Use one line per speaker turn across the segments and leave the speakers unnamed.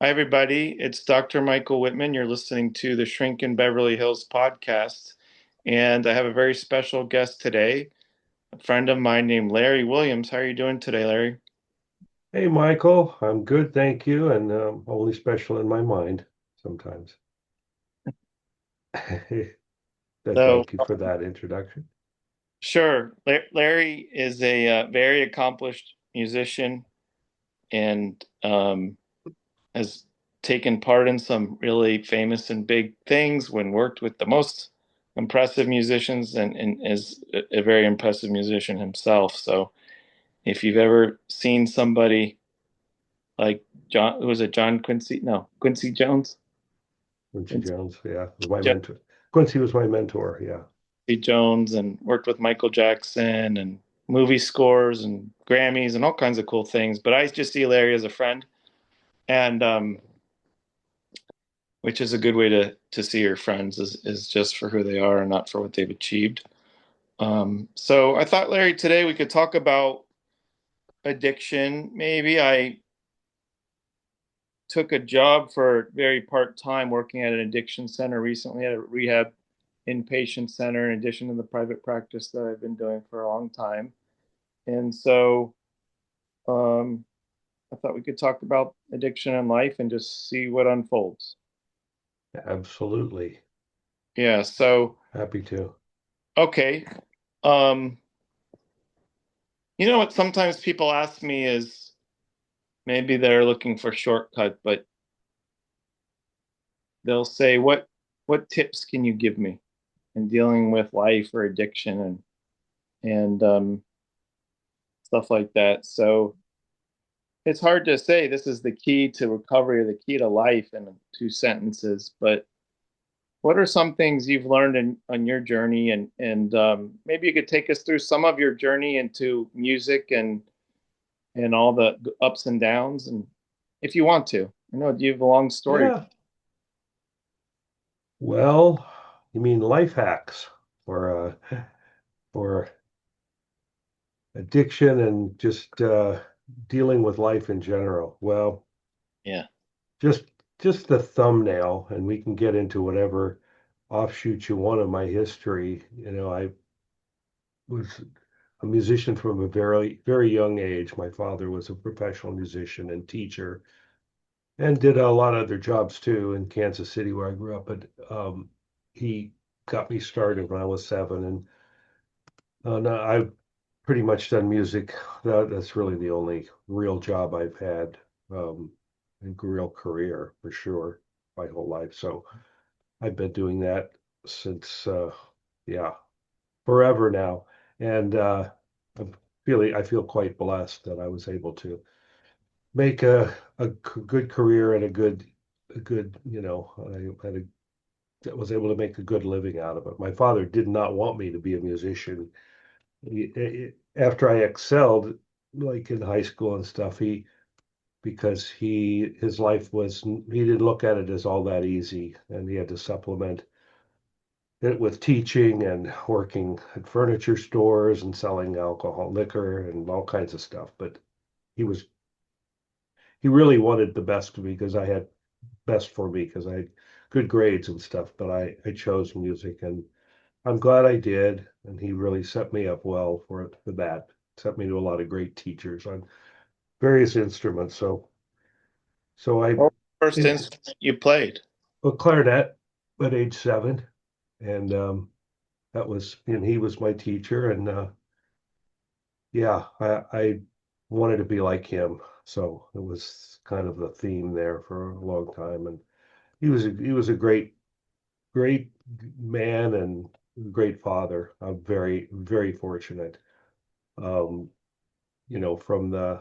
Hi, everybody. It's Dr. Michael Whitman. You're listening to the Shrink in Beverly Hills podcast. And I have a very special guest today, a friend of mine named Larry Williams. How are you doing today, Larry?
Hey, Michael, I'm good, thank you, and only special in my mind sometimes.
So,
Thank you for that introduction.
sure. Larry is a very accomplished musician and has taken part in some really famous and big things when worked with the most impressive musicians and is a very impressive musician himself. So, if you've ever seen somebody like John, was it John Quincy? No, Quincy Jones.
Quincy
Quincy
Jones, yeah, was my mentor. Quincy was my mentor, yeah.
Jones, and worked with Michael Jackson and movie scores and Grammys and all kinds of cool things. But I just see Larry as a friend, and which is a good way to see your friends is just for who they are and not for what they've achieved. So I thought, Larry, today we could talk about addiction. Maybe I took a job for very part time working at an addiction center recently at a rehab inpatient center, in addition to the private practice that I've been doing for a long time. And so um, I thought we could talk about addiction in life and just see what unfolds.
Absolutely.
Yeah. So,
Happy to.
okay. Um, you know what? Sometimes people ask me is maybe they're looking for shortcut, but they'll say, what tips can you give me in dealing with life or addiction and stuff like that. So it's hard to say this is the key to recovery or the key to life in two sentences, but what are some things you've learned on your journey and maybe you could take us through some of your journey into music and all the ups and downs and if you want to. I know you have a long story.
Yeah. Well, you mean life hacks for addiction and just dealing with life in general. Well,
Yeah.
just just the thumbnail, and we can get into whatever offshoots you want of my history. I was a musician from a very, very young age. My father was a professional musician and teacher and did a lot of other jobs too in Kansas City, where I grew up. But he got me started when I was 7. And no, I've pretty much done music. That's really the only real job I've had, a real career for sure, my whole life. So I've been doing that since, yeah, forever now. And I feel quite blessed that I was able to make good career and a good, I had was able to make a good living out of it. My father did not want me to be a musician. After I excelled, like in high school and stuff, because his life was, he didn't look at it as all that easy, and he had to supplement it with teaching and working at furniture stores and selling alcohol, liquor, and all kinds of stuff. But he was he really wanted the best for me because I had best for me because I had good grades and stuff. But I chose music, and I'm glad I did. And he really set me up well for that. Set me to a lot of great teachers on various instruments. So I
Well, first
it,
instrument you played.
a clarinet at age 7, and and he was my teacher, and yeah, I wanted to be like him. So it was kind of the theme there for a long time. And he was a great man and great father. I'm very, very fortunate. Um, from the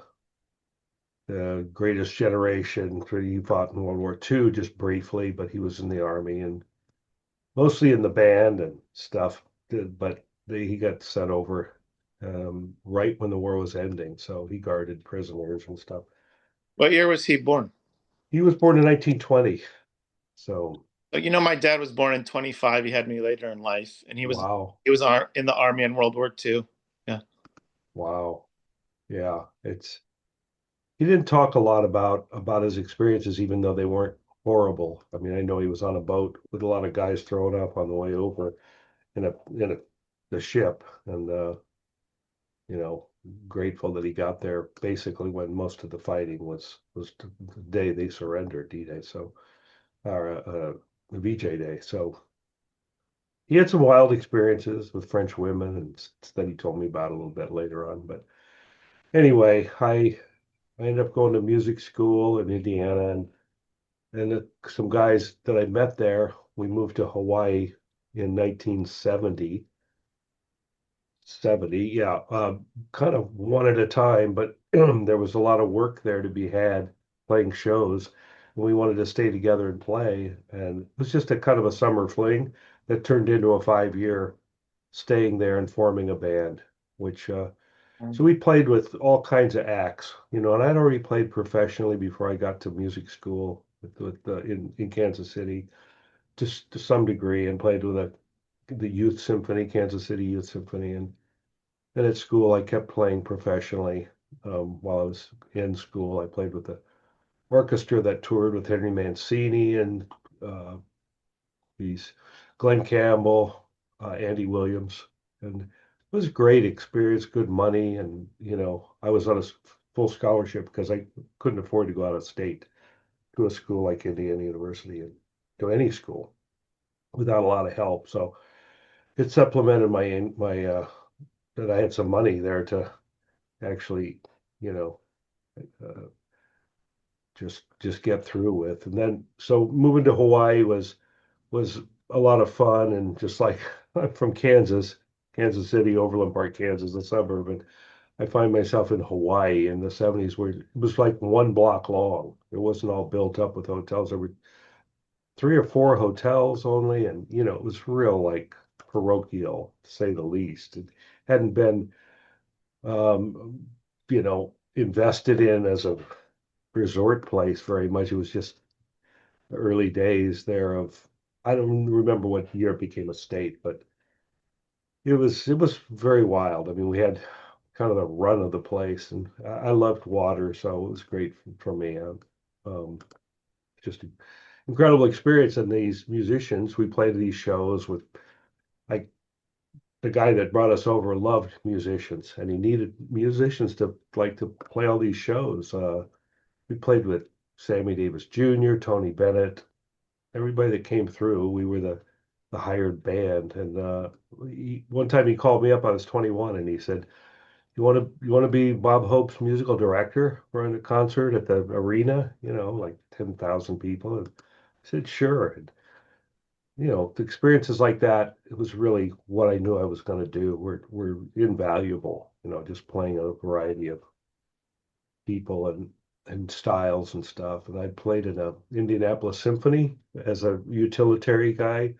greatest generation. He fought in World War II just briefly, but he was in the army and mostly in the band and stuff. But he got sent over right when the war was ending, so he guarded prisoners and stuff.
What year was he born?
He was born in 1920. So,
You know, my dad was born in 25. He had me later in life, and
wow.
he was in the army in World War II. Yeah.
Wow. Yeah. It's he didn't talk a lot about his experiences, even though they weren't horrible. I mean, I know he was on a boat with a lot of guys throwing up on the way over in the ship, and you know, grateful that he got there basically when most of the fighting was the day they surrendered, D-Day. So, or the VJ Day. So he had some wild experiences with French women, and that he told me about a little bit later on. But anyway, I ended up going to music school in Indiana, and some guys that I met there, we moved to Hawaii in 1970. 70, yeah, kind of one at a time, but there was a lot of work there to be had playing shows. And we wanted to stay together and play. And it was just a kind of a summer fling that turned into a 5 year staying there and forming a band, which, so we played with all kinds of acts, and I'd already played professionally before I got to music school in Kansas City, just to some degree, and played with the youth symphony, Kansas City Youth Symphony, and at school, I kept playing professionally. While I was in school, I played with the orchestra that toured with Henry Mancini and uh, these Glenn Campbell, Andy Williams, and it was a great experience, good money, and I was on a full scholarship because I couldn't afford to go out of state to a school like Indiana University and to any school without a lot of help. So it supplemented my that I had some money there to actually, you know, uh, just get through with. And then so moving to Hawaii was a lot of fun, and just like I'm from Kansas, Kansas City, Overland Park, Kansas, a suburb, and I find myself in Hawaii in the 70s where it was like 1 block long. It wasn't all built up with hotels. There were 3 or 4 hotels only, and it was real like parochial, to say the least. It hadn't been um, invested in as a resort place very much. It was just the early days there of, I don't remember what year it became a state, but it was very wild. I mean, we had kind of the run of the place, and I loved water, so it was great for me. Um, just an incredible experience. And these musicians, we played these shows with, like, the guy that brought us over loved musicians, and he needed musicians to like to play all these shows. We played with Sammy Davis Jr., Tony Bennett, everybody that came through. We were the hired band, and one time he called me up. I was 21, and he said, "You want to be Bob Hope's musical director for a concert at the arena? Like 10,000 people." And I said, "Sure." And the experiences like that, it was really what I knew I was going to do. Were invaluable. Just playing a variety of people and styles and stuff. And I played in a Indianapolis Symphony as a utilitarian guy,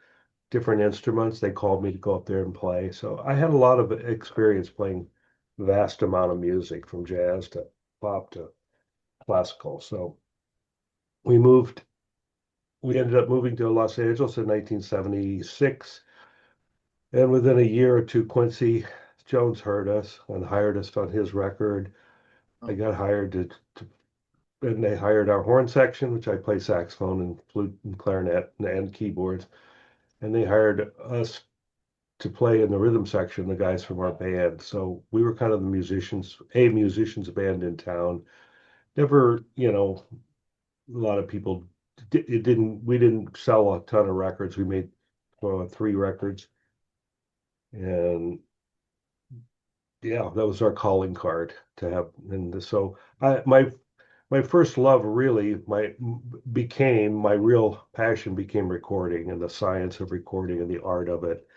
different instruments. They called me to go up there and play. So I had a lot of experience playing vast amount of music from jazz to pop to classical. So we moved, we ended up moving to Los Angeles in 1976. And within a year or two, Quincy Jones heard us and hired us on his record. I
Oh,
got hired and they hired our horn section, which I play saxophone and flute and clarinet and keyboards. And they hired us to play in the rhythm section, the guys from our band. So we were kind of the musicians band in town. Never, a lot of people, we didn't sell a ton of records. We made 3 records. And yeah, that was our calling card to have. And so my first love really became my real passion became recording and the science of recording and the art of it.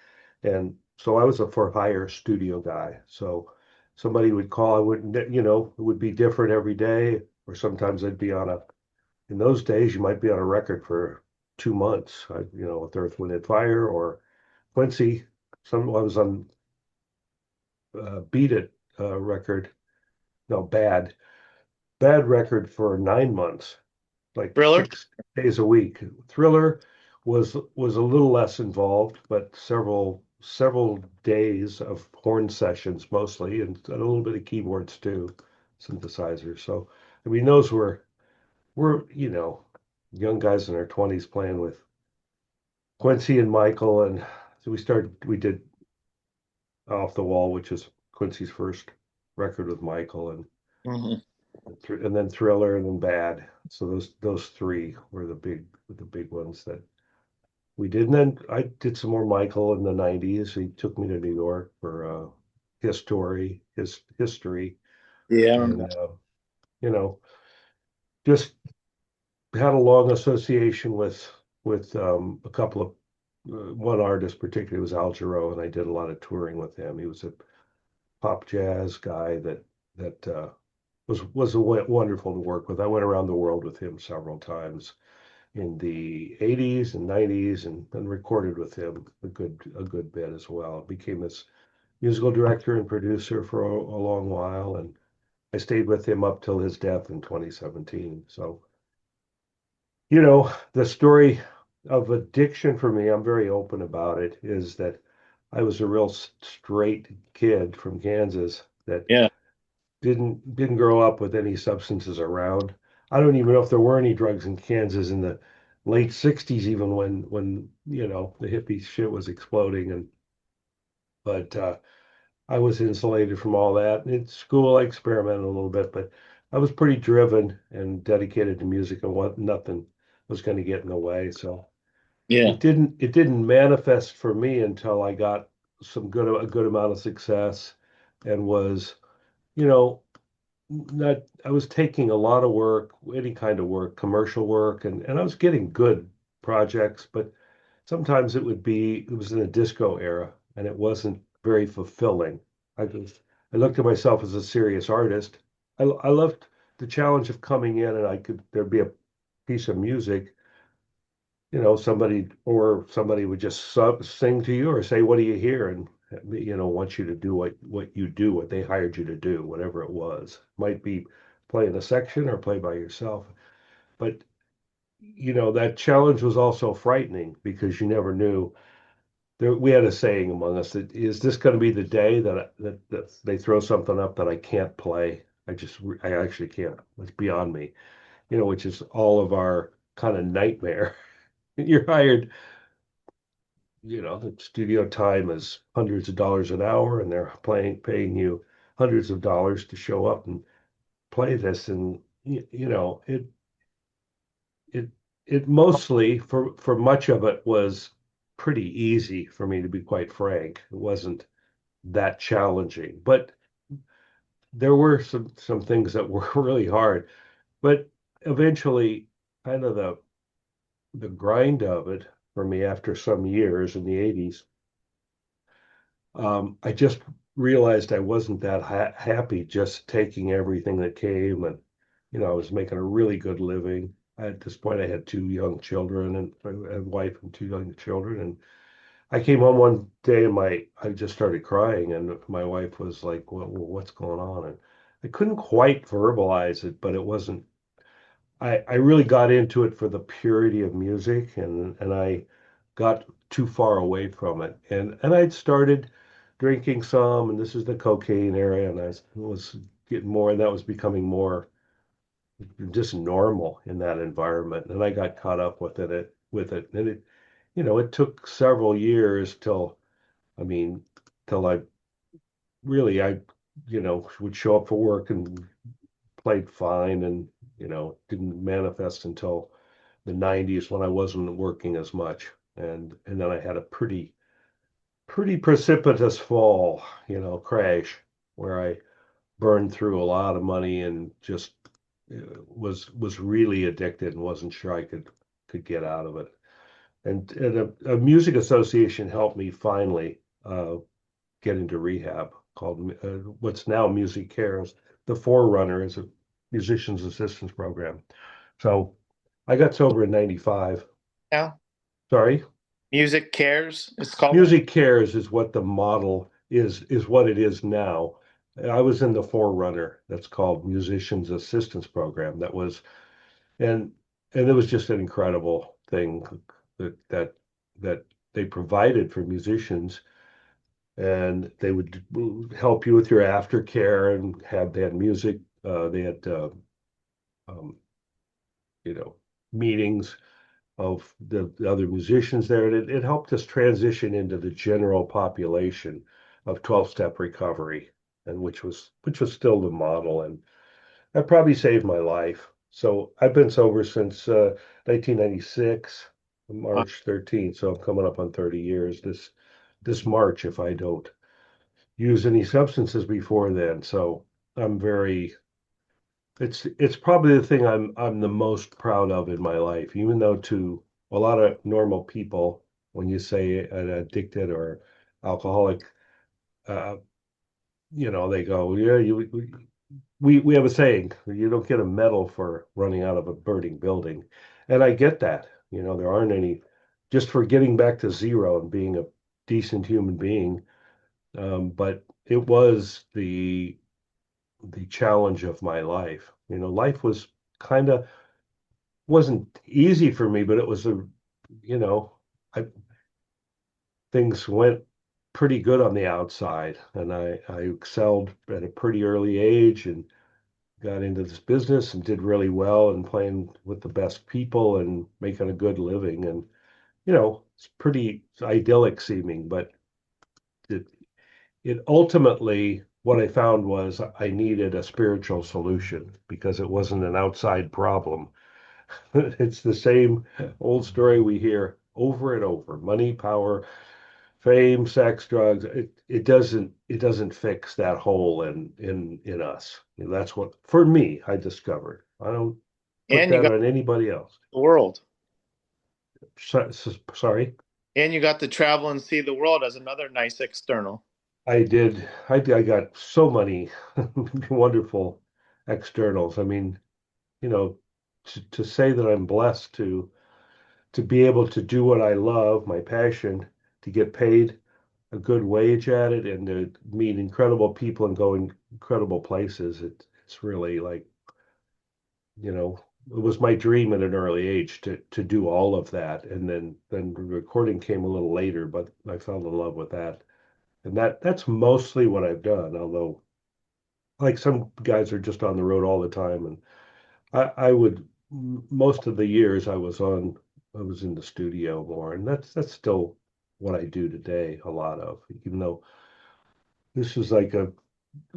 And so I was a for hire studio guy. So somebody would call, I wouldn't, it would be different every day, or sometimes I'd be in those days, you might be on a record for 2 months, with Earth, Wind and Fire or Quincy. I was on Beat It record, no, bad record for 9 months, like
Thriller.
6 days a week. Thriller was a little less involved, but several days of horn sessions mostly, and a little bit of keyboards too, synthesizers. So I mean, those were, young guys in their 20s playing with Quincy and Michael. And so we did Off the Wall, which is Quincy's first record with Michael,
Hmm.
and then Thriller, and then Bad. So those three were the big ones that we did. And then I did some more Michael in the 90s. He took me to New York for his history.
Yeah, I remember
And
that.
you know, just had a long association with a couple of one artist particularly was Al Jarreau, and I did a lot of touring with him. He was a pop jazz guy that was wonderful to work with. I went around the world with him several times in the 80s and 90s, and recorded with him a good bit as well. Became his musical director and producer for a long while, and I stayed with him up till his death in 2017. So, the story of addiction for me, I'm very open about it, is that I was a real straight kid from Kansas that
Yeah,
didn't grow up with any substances around. I don't even know if there were any drugs in Kansas in the late 60s, even when the hippie shit was exploding. But I was insulated from all that. In school, I experimented a little bit, but I was pretty driven and dedicated to music, and what nothing was going to get in the way. So
yeah,
it didn't manifest for me until I got a good amount of success, and was, you know, not I was taking a lot of work, any kind of work, commercial work, and I was getting good projects, but sometimes it was in a disco era, and it wasn't very fulfilling. I looked at myself as a serious artist. I loved the challenge of coming in, and there'd be a piece of music, somebody would just sing to you or say, "What do you hear?" And want you to do what you do, what they hired you to do, whatever it was. Might be play in a section or play by yourself. But that challenge was also frightening because you never knew. We had a saying among us that, is this going to be the day that they throw something up that I can't play? I actually can't. It's beyond me. Which is all of our kind of nightmare. You're hired, the studio time is hundreds of dollars an hour, and they're paying you hundreds of dollars to show up and play this. And it it mostly, for much of it, was pretty easy for me, to be quite frank. It wasn't that challenging, but there were some things that were really hard. But eventually, kind of the grind of it for me after some years in the 80s, I just realized I wasn't that happy just taking everything that came. And I was making a really good living. At this point, I had two young children, and a wife and two young children. And I came home one day, and I just started crying, and my wife was like, "Well, what's going on?" And I couldn't quite verbalize it, but it wasn't. I really got into it for the purity of music, and I got too far away from it. And I'd started drinking some, and this is the cocaine area, and I was getting more, and that was becoming more just normal in that environment. And I got caught up with it. And it took several years I mean, till I would show up for work and played fine, and didn't manifest until the 90s, when I wasn't working as much. And then I had a pretty precipitous fall, crash, where I burned through a lot of money, and just was really addicted, and wasn't sure I could get out of it. And a music association helped me finally get into rehab, called what's now Music Cares. The forerunner is a musician's assistance program. So I got sober in 95.
now
Sorry.
Music Cares, it's called.
Music Cares is what the model is what it is now. I was in the forerunner that's called Musicians Assistance Program. And and it was just an incredible thing that they provided for musicians, and they would help you with your aftercare, and they had music. They had meetings of the other musicians there. And it helped us transition into the general population of 12-step recovery, and which was still the model. And that probably saved my life. So I've been sober since 1996,
Uh,
March 13th. So I'm coming up on 30 years this March if I don't use any substances before then. So I'm very it's probably the thing I'm the most proud of in my life, even though to a lot of normal people, when you say an addicted or alcoholic, uh, they go, yeah, we have a saying, you don't get a medal for running out of a burning building. And I get that. There aren't any just for getting back to zero and being a decent human being. But it was the challenge of my life. Life was kind of wasn't easy for me, but it was you know, I things went pretty good on the outside, and I excelled at a pretty early age and got into this business and did really well and playing with the best people and making a good living. And it's pretty idyllic seeming, but it it ultimately what I found was I needed a spiritual solution because it wasn't an outside problem. It's the same old story we hear over and over. Money, power, fame, sex, drugs. It doesn't fix that hole in us. That's what for me I discovered. I don't put
and you
that
got
on anybody else.
the world,
Sorry.
and you got to travel and see the world as another nice external.
I did. I got so many wonderful externals. I mean, to say that I'm blessed to be able to do what I love, my passion, to get paid a good wage at it, and to meet incredible people and go in incredible places. It's really like, it was my dream at an early age to do all of that. And then the recording came a little later, but I fell in love with that. And that's mostly what I've done, although like some guys are just on the road all the time. And I would most of the years I was in the studio more, and that's still what I do today, a lot of, even though this is like a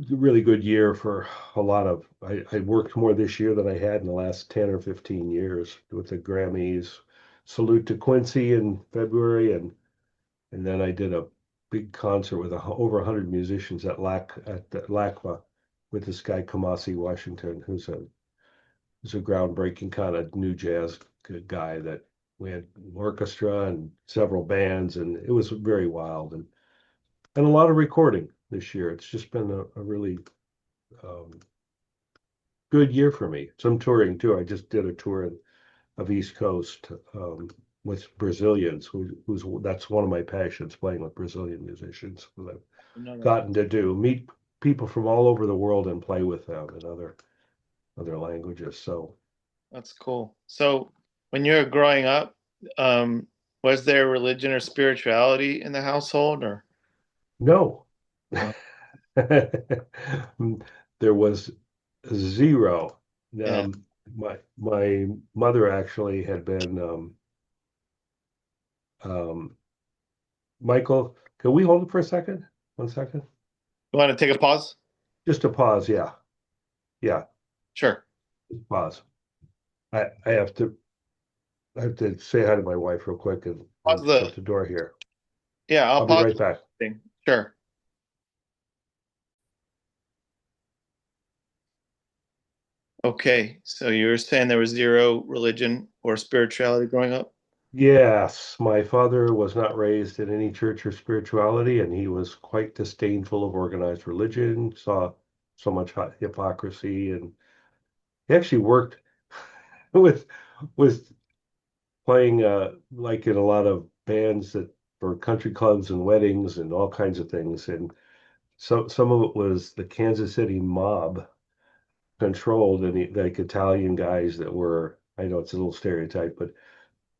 really good year for a lot of I worked more this year than I had in the last 10 or 15 years with the Grammys. Salute to Quincy in February, and then I did a big concert with over 100 musicians at the LACMA with this guy Kamasi Washington, who's a groundbreaking kind of new jazz guy that we had an orchestra and several bands, and it was very wild and a lot of recording this year. It's just been a really um, good year for me. Some touring too. I just did a tour of East Coast with Brazilians, who's that's one of my passions, playing with Brazilian musicians that I've
You know that.
gotten to do, meet people from all over the world and play with them in other languages. So
That's cool. So, when you were growing up, um, was there religion or spirituality in the household, or
no,
uh,
there was zero.
yeah?
My mother actually had been um, Michael. Can we hold it for a second? 1 second.
You want to take a pause?
Just a pause. Yeah, yeah.
Sure.
Just pause. I have to say hi to my wife real quick and
Pause
shut
the.
the door here.
Yeah, I'll
I'll be
pause
right back.
the thing. Sure. Okay. So you were saying there was zero religion or spirituality growing up?
Yes, my father was not raised in any church or spirituality, and he was quite disdainful of organized religion, saw so much hypocrisy, and he actually worked with with playing like in a lot of bands that for country clubs and weddings and all kinds of things. And so some of it was the Kansas City mob controlled, and like Italian guys that were, I know it's a little stereotype, but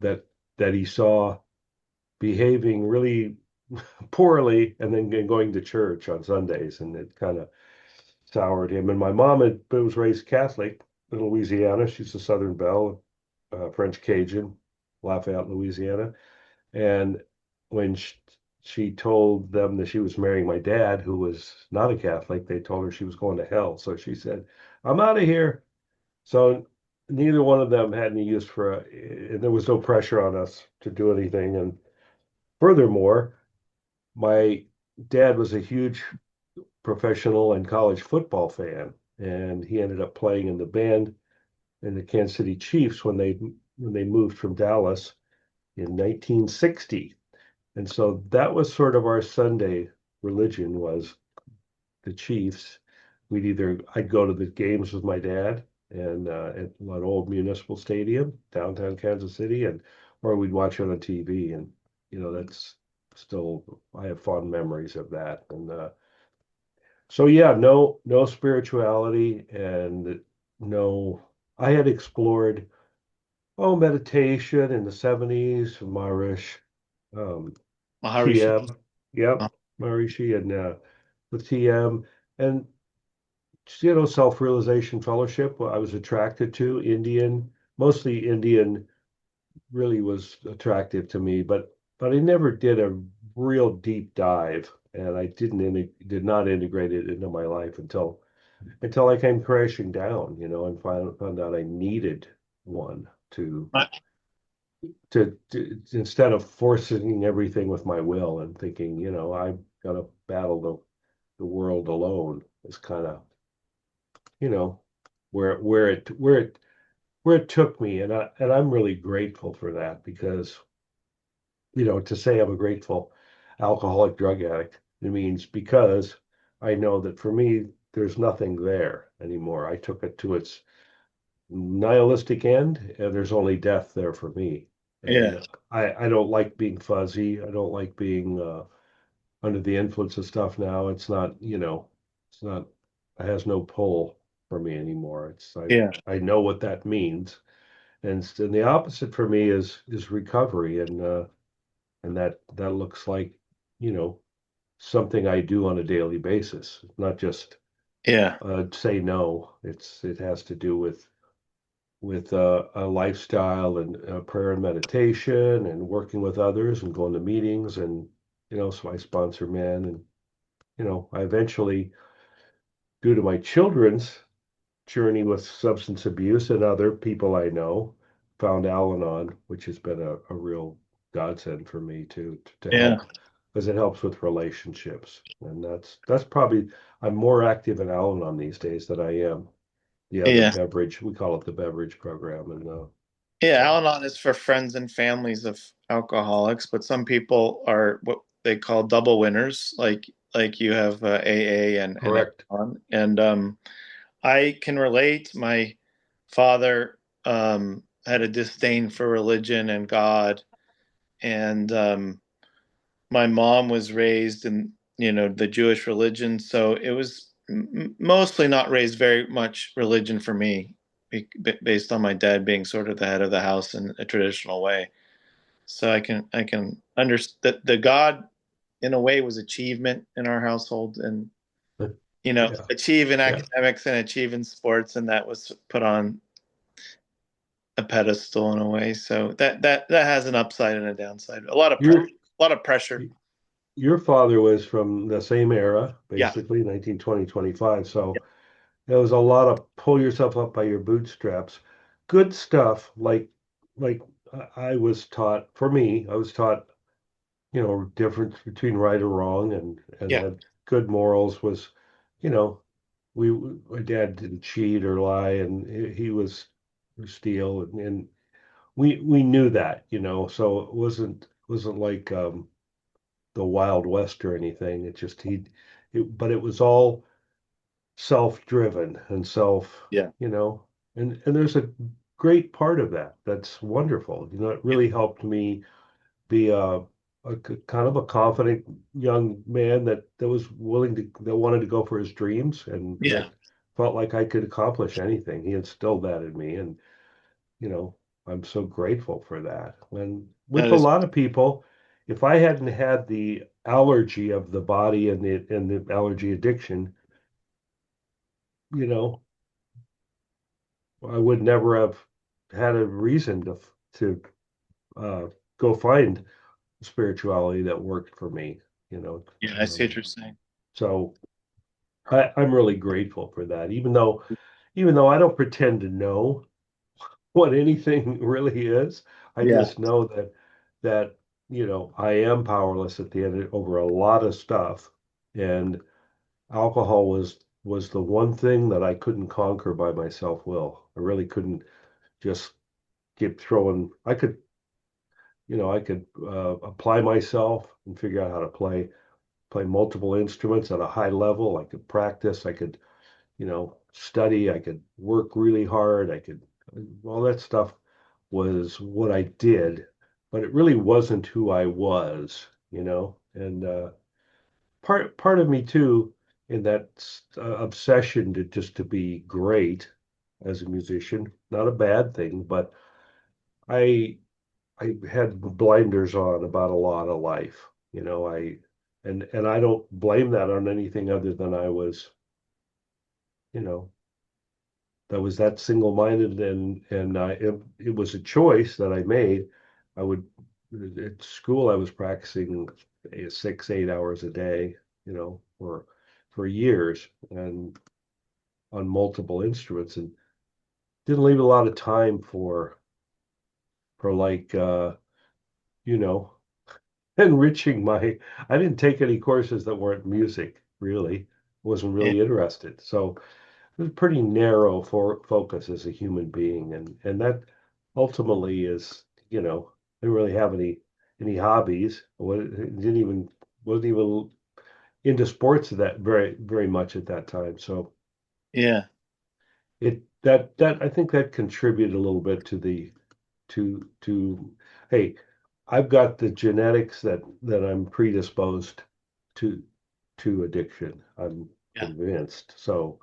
that that he saw behaving really poorly and then going to church on Sundays, and it kind of soured him. And my mom was raised Catholic in Louisiana. She's a Southern Belle. French Cajun, Lafayette, Louisiana. And when she told them that she was marrying my dad, who was not a Catholic, they told her she was going to hell. So she said, I'm out of here. So neither one of them had any use for, and there was no pressure on us to do anything. And furthermore, my dad was a huge professional and college football fan, and he ended up playing in the band in the Kansas City Chiefs when they moved from Dallas in 1960. And so that was sort of our Sunday religion was the Chiefs. I'd go to the games with my dad and at an old municipal stadium downtown Kansas City, and or we'd watch it on TV. And that's still I have fond memories of that. And so yeah, no spirituality and no. I had explored meditation in the '70s, Maharish, um,
Maharishi.
TM, yep, Maharishi, and with TM, and self-realization fellowship. I was attracted to mostly Indian, really was attractive to me, but I never did a real deep dive, and I did not integrate it into my life until I came crashing down, and found out I needed one to instead of forcing everything with my will and thinking, I've got to battle the world alone is kind of, you know, where it took me. And I'm really grateful for that because, to say I'm a grateful alcoholic drug addict, it means because I know that for me, there's nothing there anymore. I took it to its nihilistic end, and there's only death there for me.
Yeah,
And I don't like being fuzzy. I don't like being under the influence of stuff now. It's not, it has no pull for me anymore.
yeah,
I know what that means. And the opposite for me is recovery. And that looks like, you know, something I do on a daily basis, not just
yeah,
say no. It has to do with a lifestyle and prayer and meditation and working with others and going to meetings. And so I sponsor men. And I eventually, due to my children's journey with substance abuse and other people I know, found Al-Anon, which has been a real godsend for me to
yeah,
help, because it helps with relationships. And that's probably, I'm more active in Al-Anon these days than I am the other
yeah.
beverage. We call it the beverage program. And
Yeah,
so
Al-Anon is for friends and families of alcoholics, but some people are what they call double winners, like you have AA and
correct.
Al-Anon. And I can relate. My father had a disdain for religion and God, and my mom was raised in the Jewish religion, so it was mostly not raised very much religion for me, based on my dad being sort of the head of the house in a traditional way. So I can understand that the God in a way was achievement in our household, and
Yeah.
achieve in
Yeah.
academics and achieve in sports, and that was put on a pedestal in a way. So that has an upside and a downside.
Your
A lot of pressure.
your father was from the same era,
Yeah,
basically 1920, 25. So there was a lot of pull yourself up by your bootstraps. Good stuff, like I was taught, for me, I was taught, difference between right or wrong, and
yeah,
had good morals was, you know, my dad didn't cheat or lie, and he was or steal, and we knew that, so it wasn't like the Wild West or anything. But it was all self-driven and
yeah,
and there's a great part of that that's wonderful. It
yeah,
really helped me be kind of a confident young man that was that wanted to go for his dreams, and
yeah.
that felt like I could accomplish anything. He instilled that in me, and you know, I'm so grateful for that. And
That
with a
is,
lot of people, if I hadn't had the allergy of the body and the allergy addiction, you know, I would never have. had a reason to uh, go find spirituality that worked for me, you know.
Yeah, I see what you're saying.
So I'm really grateful for that, even though I don't pretend to know what anything really is. I
Yeah.
just know that I am powerless at the end over a lot of stuff, and alcohol was the one thing that I couldn't conquer by my self will. I really couldn't just keep throwing. I could apply myself and figure out how to play multiple instruments at a high level. I could practice. I could study. I could work really hard. I could all that stuff was what I did, but it really wasn't who I was. And part of me too, in that obsession to be great as a musician, not a bad thing, but I I had blinders on about a lot of life. And I don't blame that on anything other than you know, that was that single-minded, and it was a choice that I made. I would At school I was practicing 6 8 hours a day, for years and on multiple instruments, and didn't leave a lot of time for like you know enriching my. I didn't take any courses that weren't music, really. Wasn't
Yeah.
really interested. So it was pretty narrow for focus as a human being, and that ultimately is, I didn't really have any hobbies. Didn't even wasn't even into sports that very very much at that time. So
Yeah.
that I think that contributed a little bit to hey, I've got the genetics that I'm predisposed to to addiction. I'm
Yeah.
convinced. So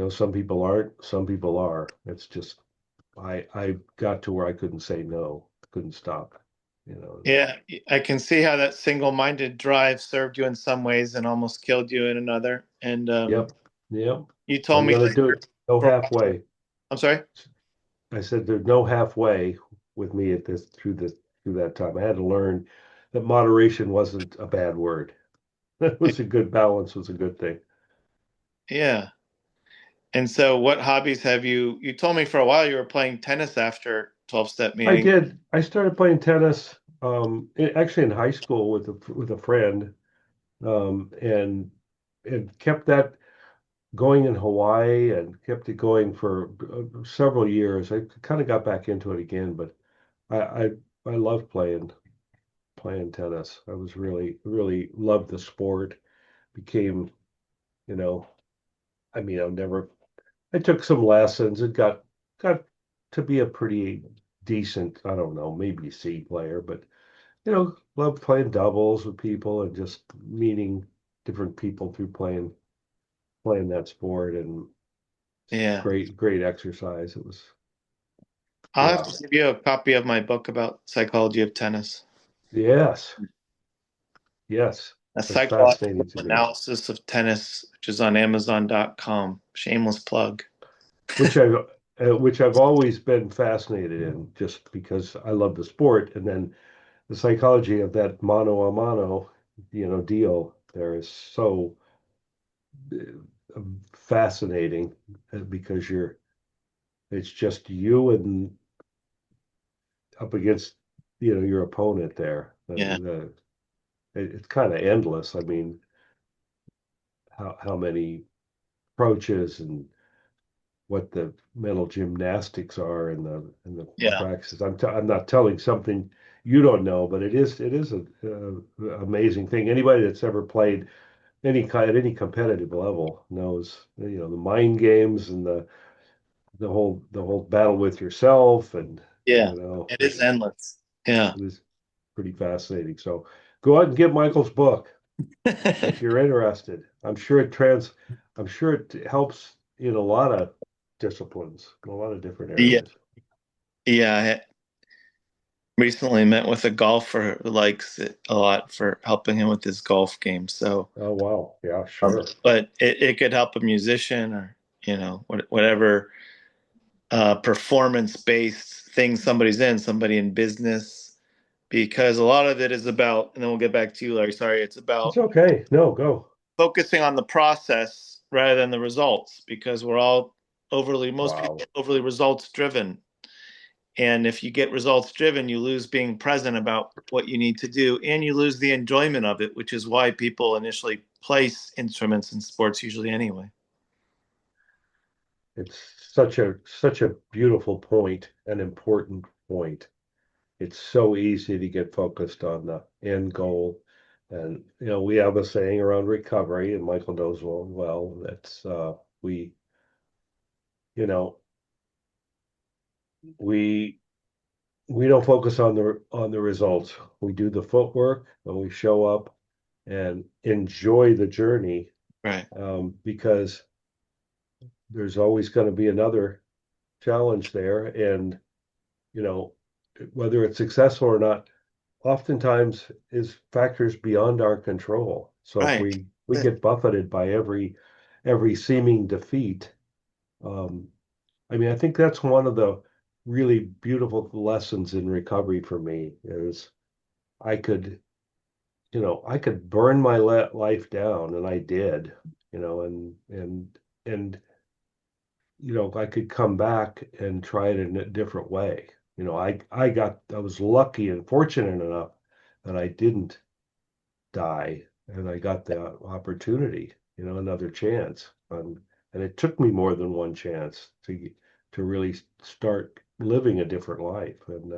some people aren't, some people are. It's just I got to where I couldn't say no, couldn't stop. You know.
Yeah. I can see how that single-minded drive served you in some ways and almost killed you in another. And
Yep, yep.
you
What
told
are you
me
gonna do? No
for,
halfway.
I'm sorry?
I said there's no halfway with me at this through that time. I had to learn that moderation wasn't a bad word. That was a good balance, was a good thing.
Yeah. And so what hobbies have you told me for a while you were playing tennis after 12-step
I
meeting.
did. I started playing tennis actually in high school with a friend, and kept that going in Hawaii and kept it going for several years. I kind of got back into it again, but I I, I love playing tennis. I was really loved the sport. Became, you know, I mean, I took some lessons and got to be a pretty decent, I don't know, maybe C player, but love playing doubles with people and just meeting different people through playing that sport, and
Yeah.
great exercise. It was,
I'll have
yeah.
to give you a copy of my book about psychology of tennis.
Yes, yes.
A
That's fascinating
psychological
to me.
analysis of tennis, which is on Amazon.com. Shameless plug.
Which I've always been fascinated in, just because I love the sport, and then the psychology of that mano a mano, deal there is so fascinating, because it's just you and up against your opponent there.
Yeah.
It's kind of endless. I mean, how many approaches and what the mental gymnastics are and the
Yeah.
practices. I'm not telling something you don't know, but it is a, amazing thing. Anybody that's ever played at any competitive level knows, the mind games and the whole battle with yourself, and
Yeah. It is
it's
endless. Yeah.
it is pretty fascinating. So go out and get Michael's book if you're interested. I'm sure it helps in a lot of disciplines, in a lot of different
Yeah.
areas.
Yeah. I recently met with a golfer who likes it a lot for helping him with his golf game. So,
Oh wow. Yeah, sure.
but it could help a musician or, whatever performance based thing somebody's in, somebody in business, because a lot of it is about, and then we'll get back to you, Larry. Sorry, it's
It's
about
okay. No, go.
focusing on the process rather than the results, because most people
Wow.
are overly results driven. And if you get results driven, you lose being present about what you need to do, and you lose the enjoyment of it, which is why people initially place instruments in sports usually anyway.
It's such a beautiful point, an important point. It's so easy to get focused on the end goal. And we have a saying around recovery, and Michael knows well, that's we, you know, we we don't focus on the results. We do the footwork and we show up and enjoy the journey,
Right,
because there's always going to be another challenge there. And you know, whether it's successful or not, oftentimes is factors beyond our control. So if
right.
we get buffeted by every seeming defeat, um, I mean, I think that's one of the really beautiful lessons in recovery for me is I could, I could burn my life down, and I did, and I could come back and try it in a different way. I was lucky and fortunate enough that I didn't die, and I got the opportunity, another chance. And it took me more than one chance to really start living a different life. And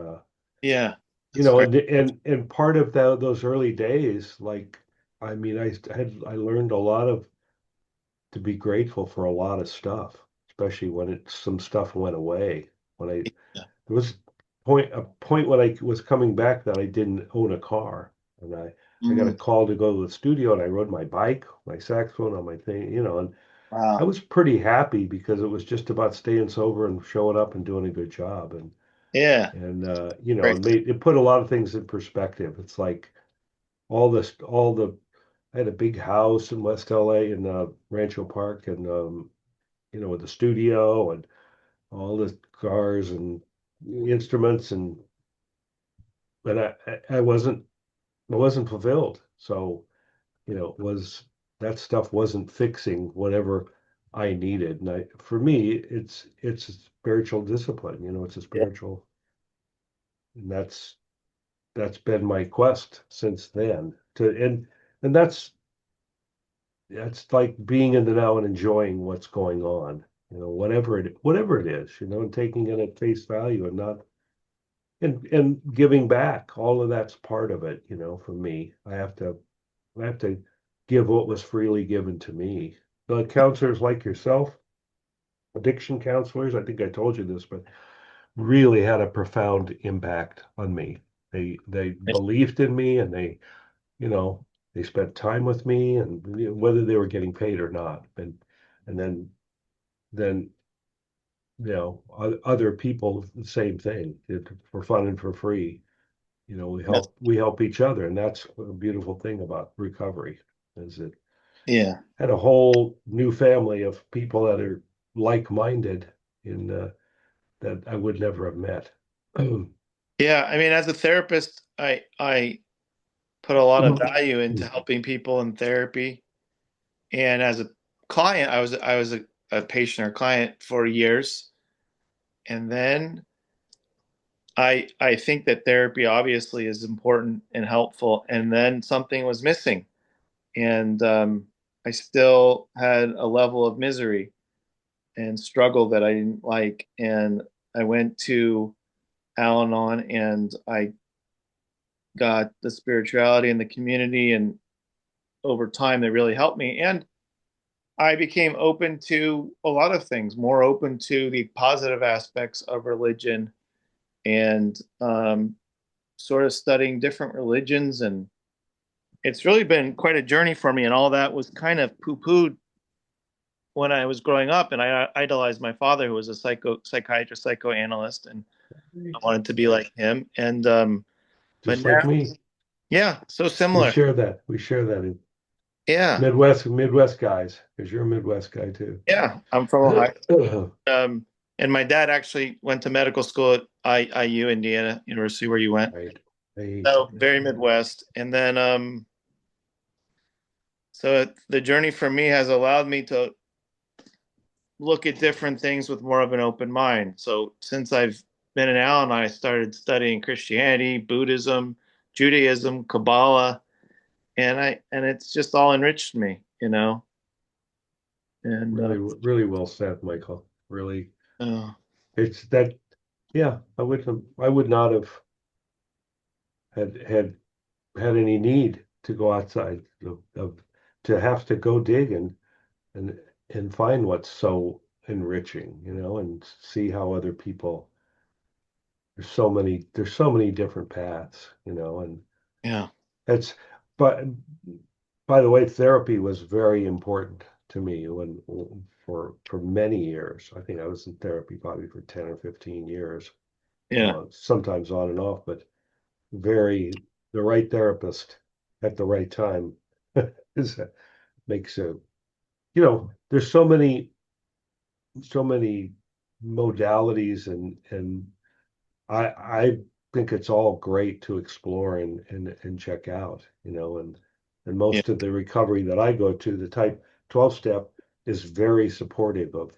Yeah, that's great.
and part of those early days, like, I mean, I learned a lot of to be grateful for a lot of stuff, especially when some stuff went away. When I
Yeah.
There was a point when I was coming back that I didn't own a car, and I got a
Mm,
call to go to the studio, and I rode my bike, my saxophone on my thing, and I
wow.
was pretty happy because it was just about staying sober and showing up and doing a good job,
Yeah,
it
great.
put a lot of things in perspective. It's like all the I had a big house in West LA in Rancho Park, and with the studio and all the cars and instruments, and I wasn't fulfilled. So, was that stuff wasn't fixing whatever I needed. And for me, it's a spiritual discipline. It's a
Yeah,
spiritual, and that's been my quest since then. And that's like being in the now and enjoying what's going on. Whatever it is, and taking it at face value, and not and giving back. All of that's part of it. For me, I have to give what was freely given to me. The counselors like yourself, addiction counselors, I think I told you this, but really had a profound impact on me. They believed in me, and you know, they spent time with me, and whether they were getting paid or not. And then other people, the same thing, for fun and for free. We
that's,
help each other, and that's a beautiful thing about recovery, is it
yeah,
had a whole new family of people that are like-minded in that I would never have met.
yeah. I mean, as a therapist, I put a lot of value into helping people in therapy, and as a client, I was a patient or client for years, and then I think that therapy obviously is important and helpful, and then something was missing, and I still had a level of misery and struggle that I didn't like, and I went to Al-Anon, and I got the spirituality and the community, and over time they really helped me, and I became open to a lot of things, more open to the positive aspects of religion, and sort of studying different religions. And it's really been quite a journey for me. And all that was kind of poo-pooed when I was growing up. And I idolized my father, who was a psychiatrist, psychoanalyst, and I wanted to be like him. And but
Just like
now,
me,
yeah, so
we
similar.
share that. We share that in
Yeah,
Midwest guys, because you're a Midwest guy too.
yeah. I'm from Ohio. And my dad actually went to medical school at IU, Indiana University, where you went.
Right. I
So very Midwest. And then, so the journey for me has allowed me to look at different things with more of an open mind. So since I've been in Allen, I started studying Christianity, Buddhism, Judaism, Kabbalah, and it's just all enriched me, you know. And
really, really well said, Michael. Really,
uh,
it's that, yeah, I would not have had any need to go outside to have to go dig and and find what's so enriching, and see how other people, there's so many different paths, and
yeah,
it's, but by the way, therapy was very important to me for many years. I think I was in therapy probably for 10 or 15 years,
yeah,
sometimes on and off, but very, the right therapist at the right time is makes a, there's so many modalities, and I think it's all great to explore and check out, and
yeah,
most of the recovery that I go to, the type 12 step, is very supportive of,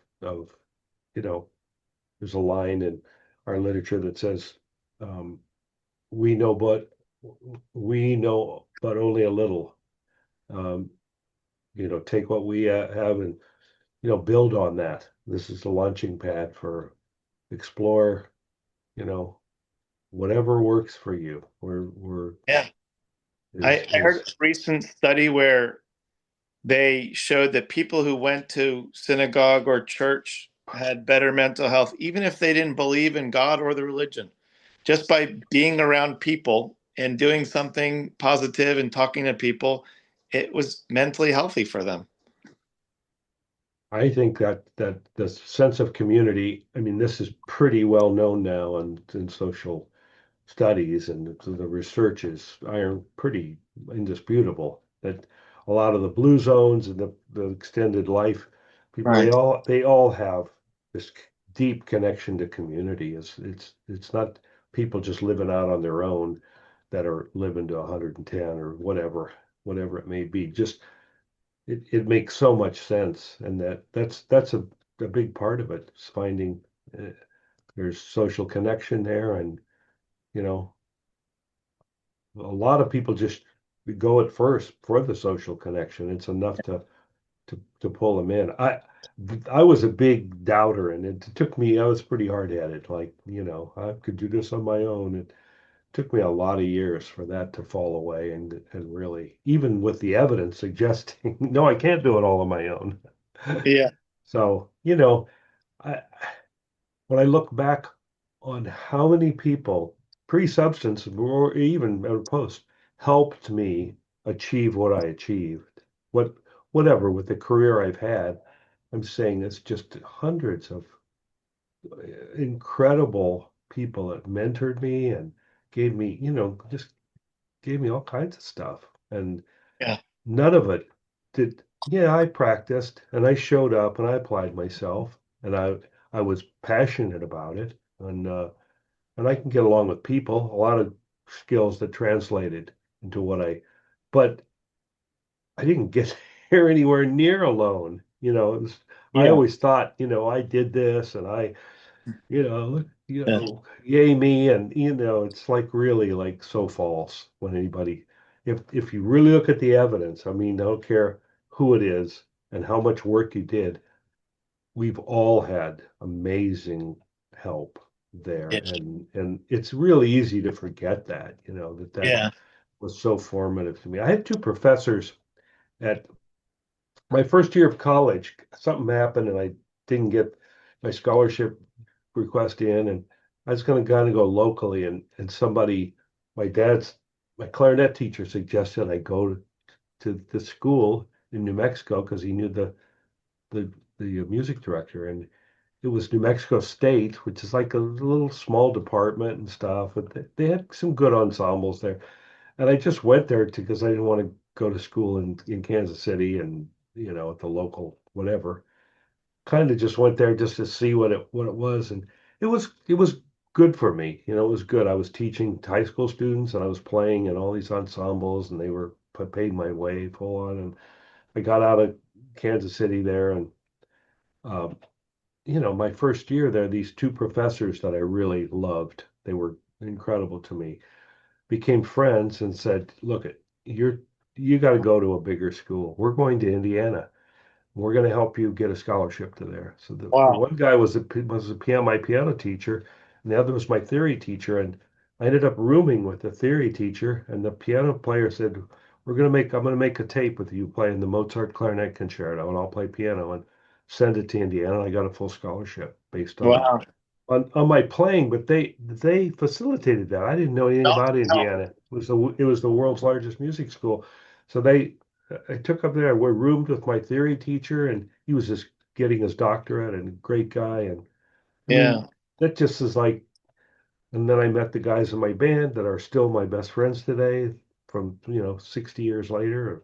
you know, there's a line in our literature that says, um, we know but we know but only a little. Um, take what we have and, build on that. This is the launching pad for explore, you know, whatever works for you. We're
yeah. I heard
is
a recent study where they showed that people who went to synagogue or church had better mental health, even if they didn't believe in God or the religion, just by being around people and doing something positive and talking to people, it was mentally healthy for them.
I think that the sense of community, I mean, this is pretty well known now in social studies, and the research is iron pretty indisputable that a lot of the blue zones and the extended life people,
Right.
they all have this deep connection to community. It's not people just living out on their own that are living to 110 or whatever it may be. Just it makes so much sense, and that's a big part of it, is finding uh, there's social connection there, and you know a lot of people just go at first for the social connection. It's enough to pull them in. I was a big doubter, and it took me. I was pretty hard headed. Like, I could do this on my own. It took me a lot of years for that to fall away, and really, even with the evidence suggesting, no, I can't do it all on my own.
Yeah.
So, I when I look back on how many people pre-substance or even post helped me achieve what I achieved, whatever with the career I've had, I'm saying it's just hundreds of incredible people that mentored me and gave me, just gave me all kinds of stuff. And
Yeah.
none of it did. Yeah, I practiced and I showed up and I applied myself, and I was passionate about it, and I can get along with people, a lot of skills that translated into but I didn't get here anywhere near alone. I
Yeah.
always thought, I did this, and
Yeah.
yay me. And, it's like really like so false when anybody, if you really look at the evidence, I mean, I don't care who it is and how much work you did, we've all had amazing help there,
Yeah.
and it's really easy to forget that, that
Yeah.
was so formative to me. I had two professors at my first year of college. Something happened and I didn't get my scholarship request in, and I was going to kind of go locally, and somebody, my dad's my clarinet teacher, suggested I go to the school in New Mexico because he knew the the music director, and it was New Mexico State, which is like a little small department and stuff, but they had some good ensembles there. And I just went there because I didn't want to go to school in Kansas City and, at the local whatever. kind of just went there just to see what it was, and it was good for me. It was good. I was teaching high school students, and I was playing in all these ensembles, and they were paid my way full on. And I got out of Kansas City there, and um, my first year there, these two professors that I really loved, they were incredible to me, became friends and said, "Look, you got to go to a bigger school. We're going to Indiana. We're going to help you get a scholarship to there." So the
Wow.
one guy was my piano teacher, and the other was my theory teacher. And I ended up rooming with the theory teacher, and the piano player said, I'm going to make a tape with you playing the Mozart Clarinet Concerto, and I'll play piano and send it to Indiana. And I got a full scholarship based on
Wow.
on my playing, but they facilitated that. I didn't know anything
No,
about
no.
Indiana. It was the world's largest music school. So I took up there. We roomed with my theory teacher, and he was just getting his doctorate and a great guy. And I mean,
Yeah.
that just is like. And then I met the guys in my band that are still my best friends today, from 60 years later or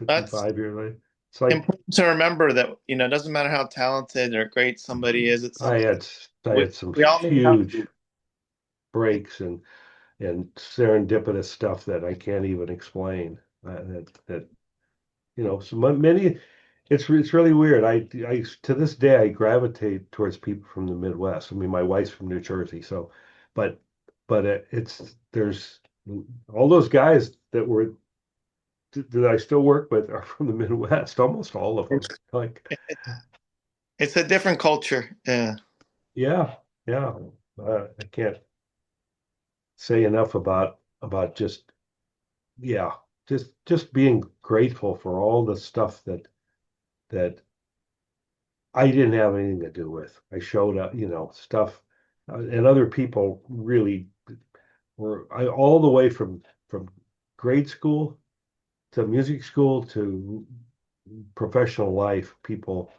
That's
55 years later. It's like
important to remember that, it doesn't matter how talented or great somebody is.
I had I
We,
had some
we all need help.
huge breaks and serendipitous stuff that I can't even explain. So many, it's really weird. I to this day I gravitate towards people from the Midwest. I mean, my wife's from New Jersey, so, but it's there's all those guys that I still work with are from the Midwest, almost all of them.
It's,
Like,
it's a different culture. Yeah.
yeah, yeah. I can't say enough about just yeah, just being grateful for all the stuff that I didn't have anything to do with. I showed up, stuff, and other people really all the way from grade school to music school to professional life. People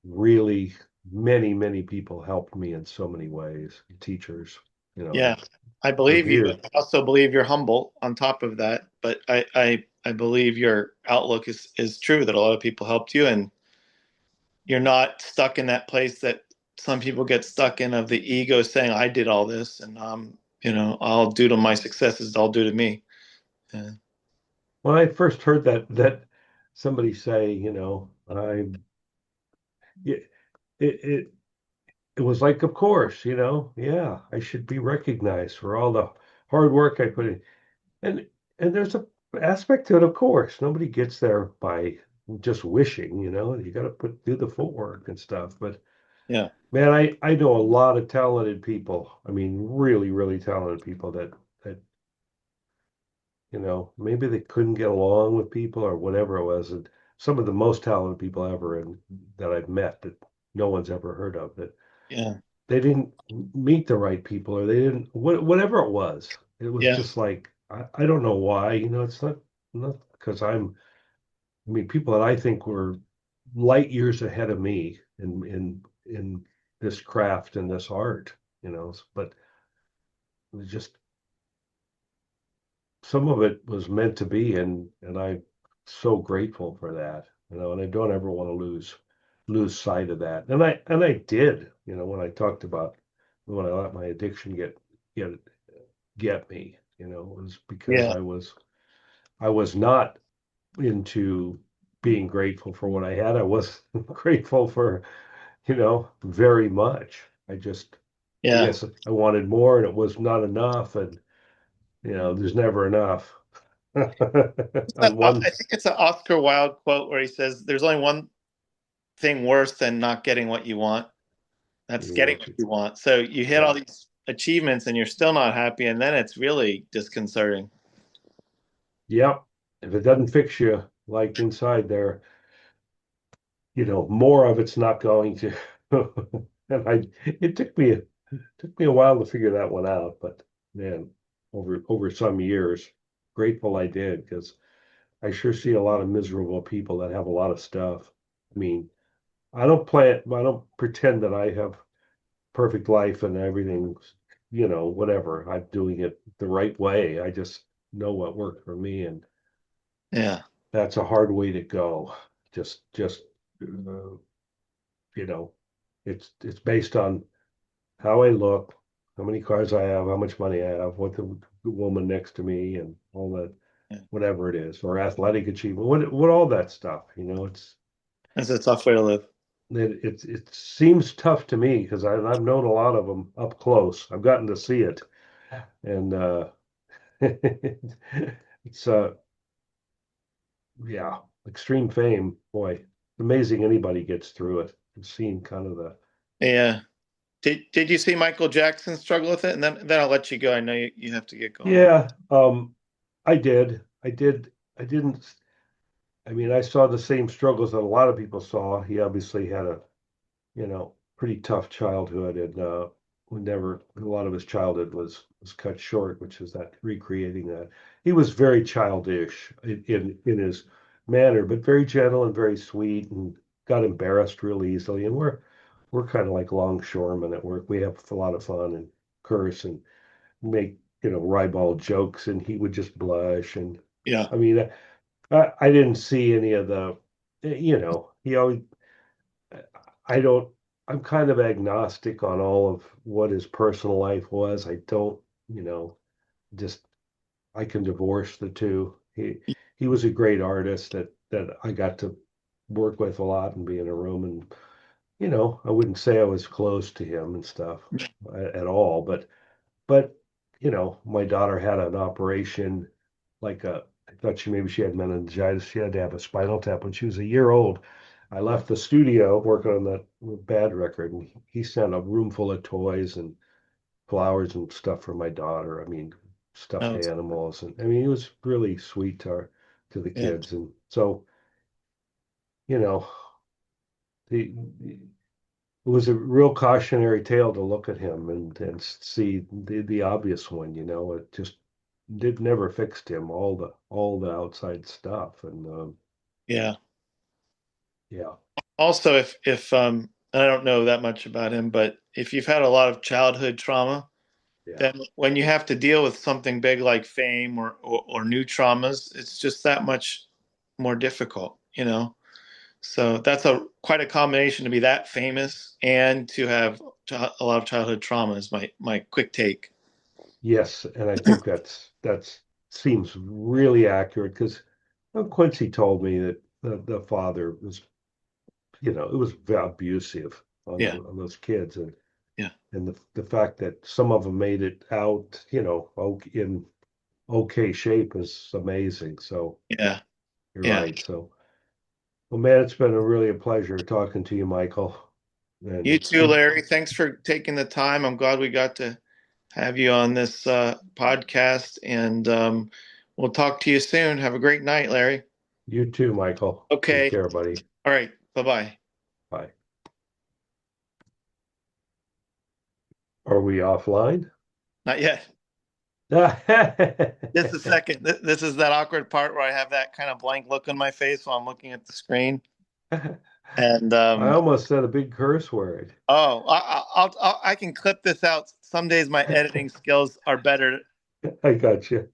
really, many people helped me in so many ways. Teachers,
Yeah.
that
I believe you.
revered.
I also believe you're humble on top of that. But I believe your outlook is true that a lot of people helped you and you're not stuck in that place that some people get stuck in of the ego saying, I did all this and I'll do to my successes, I'll do to me. Yeah.
When I first heard that somebody say, it it it was like, of course, yeah, I should be recognized for all the hard work I put in. And there's a aspect to it, of course. Nobody gets there by just wishing, you got to do the footwork and stuff. But
Yeah.
man, I know a lot of talented people. I mean, really, really talented people that maybe they couldn't get along with people or whatever it was. And some of the most talented people ever and that I've met that no one's ever heard of, that
Yeah.
they didn't meet the right people, or they didn't whatever it was. It was
Yeah.
just like I don't know why. It's not because I mean, people that I think were light years ahead of me in this craft and this art, but it was just some of it was meant to be, and I'm so grateful for that. And I don't ever want to lose sight of that. And I did, when I talked about when I let my addiction get get me, it was because
Yeah.
I was not into being grateful for what I had. I was grateful for, very much. I
Yeah.
guess I wanted more and it was not enough. And, there's never enough on
I
one.
think it's an Oscar Wilde quote where he says, there's only one thing worse than not getting what you want. That's getting what you want. So you hit all
Yeah.
these achievements and you're still not happy. And then it's really disconcerting.
Yep. If it doesn't fix you like inside there, more of it's not going to. And it took me a while to figure that one out, but man, over some years, grateful I did, because I sure see a lot of miserable people that have a lot of stuff. I mean, I don't pretend that I have perfect life and everything's, whatever. I'm doing it the right way. I just know what worked for me, and
Yeah.
that's a hard way to go. Just you know, it's based on how I look, how many cars I have, how much money I have, what the woman next to me, and all that,
Yeah.
whatever it is, or athletic achievement, what all that stuff.
That's a tough way to live.
It seems tough to me because I've known a lot of them up close. I've gotten to see it, and it's yeah, extreme fame. Boy, amazing anybody gets through it. I've seen kind of the
Yeah. Did you see Michael Jackson struggle with it? And then I'll let you go. I know you have to get going.
yeah. I did. I didn't. I mean, I saw the same struggles that a lot of people saw. He obviously had a, pretty tough childhood, and a lot of his childhood was cut short, which is that recreating that. He was very childish in his manner, but very gentle and very sweet, and got embarrassed real easily. And we're kind of like longshoremen at work. We have a lot of fun and curse and make, ribald jokes, and he would just blush. And
Yeah.
I mean, I didn't see any of the, he always, I don't, I'm kind of agnostic on all of what his personal life was. I don't, you know, just, I can divorce the two. He was a great artist that I got to work with a lot and be in a room. And, I wouldn't say I was close to him and stuff at all, but my daughter had an operation, I thought she had meningitis. She had to have a spinal tap when she was a year old. I left the studio working on that bad record, and he sent a room full of toys and flowers and stuff for my daughter. I mean, stuffed
Oh,
animals, and I mean, he was really sweet to the
yeah.
kids. And so, you know, the it was a real cautionary tale to look at him and see the obvious one. It just did never fixed him, all the outside stuff. And
Yeah.
yeah,
Also, if I don't know that much about him, but if you've had a lot of childhood trauma,
yeah,
then when you have to deal with something big like fame or new traumas, it's just that much more difficult, you know? So that's a quite a combination to be that famous and to have a lot of childhood trauma is my quick take.
yes. And I think that's seems really accurate because Quincy told me that the father was, it was abusive
Yeah.
on those kids.
Yeah.
And the fact that some of them made it out, in okay shape is amazing. So
Yeah.
you're
Yeah.
right. So, well, man, it's been really a pleasure talking to you, Michael.
You
And
too, Larry. Thanks for taking the time. I'm glad we got to have you on this podcast, and we'll talk to you soon. Have a great night, Larry.
you too, Michael. Take
Okay.
care, buddy.
All right. Bye-bye.
Bye. Are we offline?
Not yet. Just a second. This is that awkward part where I have that kind of blank look on my face while I'm looking at the screen. And
I almost said a big curse word.
oh, I can clip this out. Some days my editing skills are better.
I got you.